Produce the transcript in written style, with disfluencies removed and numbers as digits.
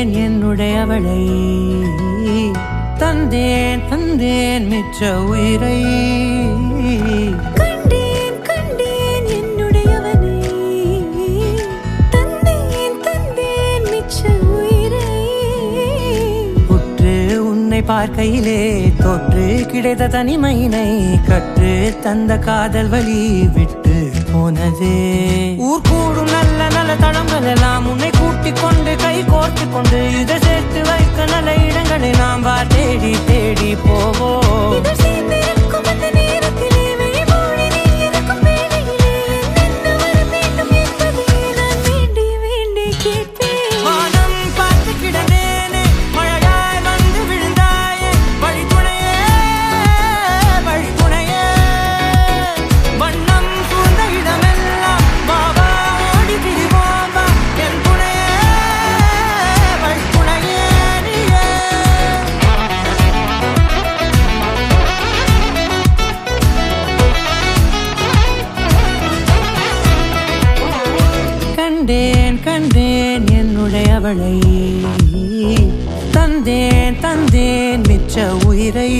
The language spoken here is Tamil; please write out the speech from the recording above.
கண்டேன் என்னுடையவளை தந்தேன் தந்தேன் மிச்ச உயிரை கண்டேன் கண்டேன் என்னுடையவனை தந்தேன் தந்தேன் மிச்ச உயிரை உற்று உன்னை பார்க்கையிலே தொற்று கிடைத்த தனிமையினை கற்று தந்த காதல் வழி விட்டு போனதே ஊர் கூடும் நல்ல நல்ல தளங்கள் எல்லாம் உன்னை கூட்டிக் கொண்டு கை கோர்த்து கொண்டு இதை சேர்த்து வைக்க நல்ல இடங்களை நாம் வா தேடி தேடி போவோம் இதழ் சேர்ந்திருக்கும் அந்த நேரத்திலே விழிமூடி நீ இருக்கும் வேளையிலே என்னென்ன வர வேண்டும் என்பதை நான் வேண்டி வேண்டி கேட்பேன் வானம் பார்த்து கிடந்தேனே மழையாய் வந்து விழுந்தாயே வழித்துணையே வழித்துணையே வண்ணம் சூழ்ந்த இடமெல்லாம் பாபா ஓடி திரிவோம் வா என் துணையே வழித்துணையே நீயே கண்டேன் கண்டேன் என்னுடையவளை தந்தேன் தந்தேன் மிச்ச உயிரை